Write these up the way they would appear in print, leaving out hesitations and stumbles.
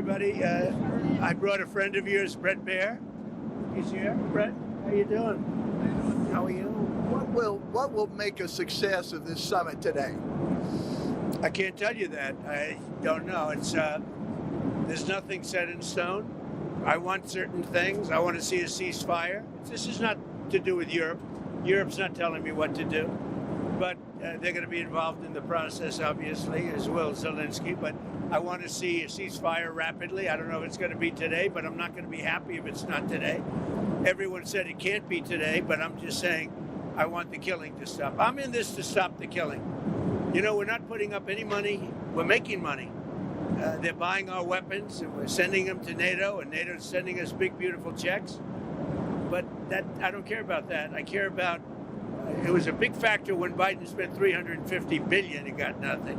everybody. I brought a friend of yours, Brett Baer. He's here. Brett, how you doing? How are you? What will make a success of this summit today? I can't tell you that. I don't know. It's there's nothing set in stone. I want certain things. I want to see a ceasefire. This is not to do with Europe. Europe's not telling me what to do. But they're going to be involved in the process, obviously, as will Zelensky. But I want to see a ceasefire rapidly. I don't know if it's going to be today, but I'm not going to be happy if it's not today. Everyone said it can't be today, but I'm just saying I want the killing to stop. I'm in this to stop the killing. You know, we're not putting up any money. We're making money. They're buying our weapons, and we're sending them to NATO, and NATO's sending us big, beautiful checks. But that I don't care about that. I care about it was a big factor when Biden spent $350 billion and got nothing.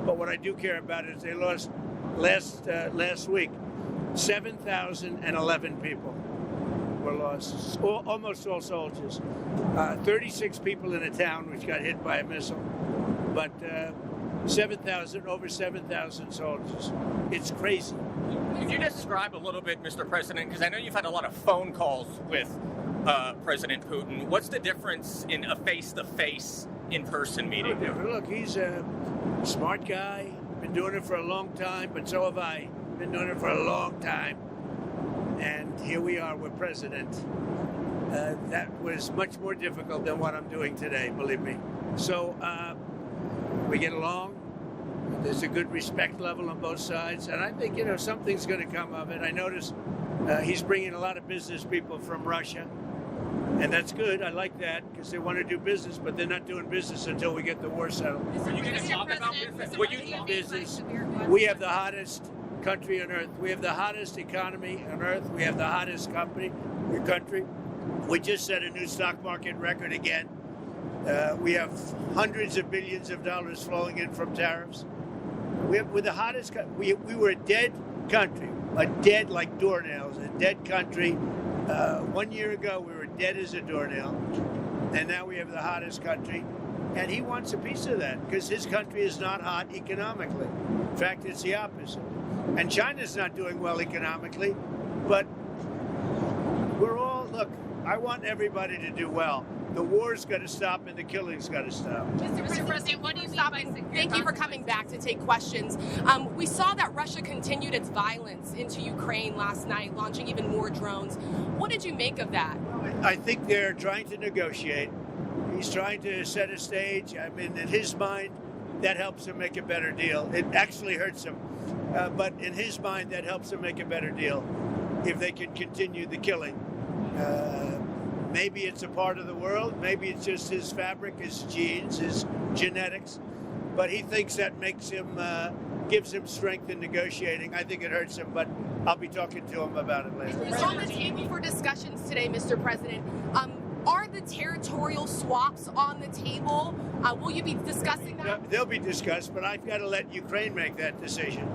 But what I do care about is they lost last week 7,011 people were lost, almost all soldiers. 36 people in a town which got hit by a missile, but over 7,000 soldiers. It's crazy. Could you describe a little bit, Mr. President, because I know you've had a lot of phone calls with President Putin. What's the difference in a face-to-face, in-person meeting? Look, he's a smart guy, been doing it for a long time, but so have I. Been doing it for a long time. And here we are with President. That was much more difficult than what I'm doing today, believe me. So we get along. There's a good respect level on both sides. And I think, you know, something's going to come of it. I notice he's bringing a lot of business people from Russia. And that's good. I like that because they want to do business, but they're not doing business until we get the war settled. Are you going to talk about business? Will you do business? We have the hottest country on earth. We have the hottest economy on earth. We have the hottest country. We just set a new stock market record again. We have hundreds of billions of dollars flowing in from tariffs. We're the hottest. We were a dead country, like doornails, a dead country. 1 year ago, we were dead as a doornail, and now we have the hottest country. And he wants a piece of that because his country is not hot economically. In fact, it's the opposite. And China's not doing well economically, but look, I want everybody to do well. The war's got to stop and the killing's got to stop. Mr. President, what do you mean by secure? Thank you for coming back to take questions. We saw that Russia continued its violence into Ukraine last night, launching even more drones. What did you make of that? I think they're trying to negotiate. He's trying to set a stage. I mean, in his mind, that helps him make a better deal. It actually hurts him. But in his mind, that helps him make a better deal if they can continue the killing. Maybe it's a part of the world. Maybe it's just his fabric, his genes, his genetics. But he thinks that makes him, gives him strength in negotiating. I think it hurts him, but I'll be talking to him about it later. It's on the table for discussions today, Mr. President. Are the territorial swaps on the table? Will you be discussing that? They'll be discussed, but I've got to let Ukraine make that decision.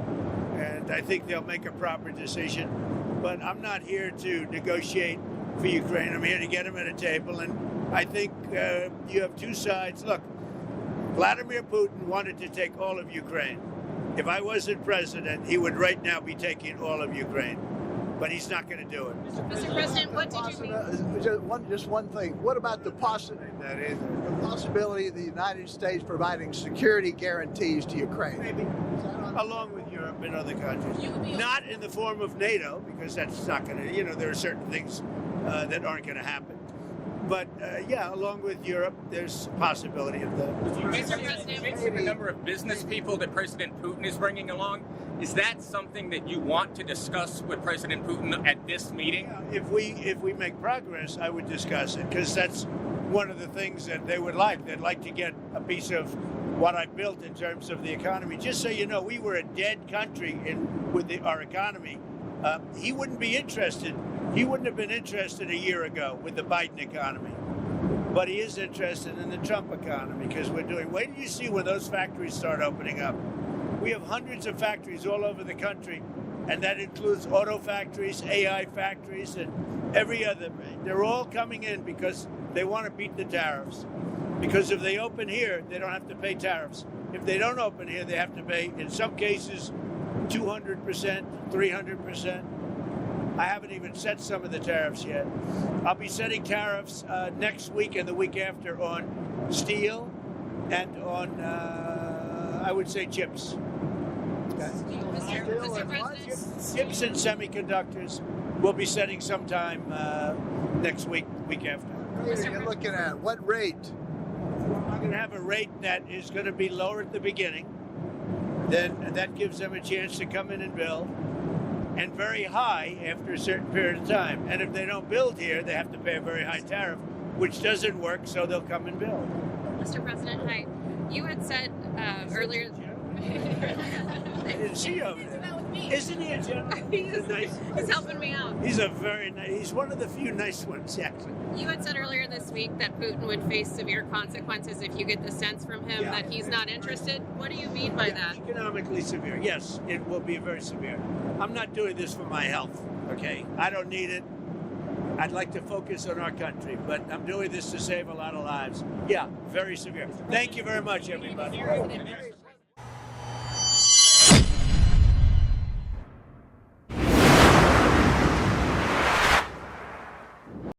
And I think they'll make a proper decision. But I'm not here to negotiate for Ukraine. I'm here to get them at a table. And I think you have two sides. Look, Vladimir Putin wanted to take all of Ukraine. If I wasn't president, he would right now be taking all of Ukraine. But he's not going to do it. Mr. President, what did you mean? Just one thing. What about the possibility of the United States providing security guarantees to Ukraine? Maybe. Along with Europe and other countries. Not in the form of NATO, because that's not going to, there are certain things that aren't going to happen. But, along with Europe, there's a possibility of that. Mr. President, you mentioned the number of business people that President Putin is bringing along. Is that something that you want to discuss with President Putin at this meeting? Yeah, if we make progress, I would discuss it, because that's one of the things that they would like. They'd like to get a piece of what I built in terms of the economy. Just so you know, we were a dead country with our economy. He wouldn't be interested. He wouldn't have been interested a year ago with the Biden economy. But he is interested in the Trump economy because wait till you see when those factories start opening up. We have hundreds of factories all over the country, and that includes auto factories, AI factories, and every other. They're all coming in because they want to beat the tariffs. Because if they open here, they don't have to pay tariffs. If they don't open here, they have to pay, in some cases, 200%, 300%. I haven't even set some of the tariffs yet. I'll be setting tariffs next week and the week after on steel and on, I would say, chips. Mr. President. Chips and semiconductors. We'll be setting sometime next week, week after. What are you looking at? What rate? I'm going to have a rate that is going to be lower at the beginning. Then that gives them a chance to come in and build, and very high after a certain period of time. And if they don't build here, they have to pay a very high tariff, which doesn't work, so they'll come and build. Mr. President, hi. You had said earlier. I didn't see you over there. Isn't he a gentleman? He's helping me out. He's a very nice. He's one of the few nice ones, actually. You had said earlier this week that Putin would face severe consequences if you get the sense from him that he's not interested. What do you mean by that? Economically severe. Yes, it will be very severe. I'm not doing this for my health, okay? I don't need it. I'd like to focus on our country, but I'm doing this to save a lot of lives. Yeah, very severe. Thank you very much, everybody.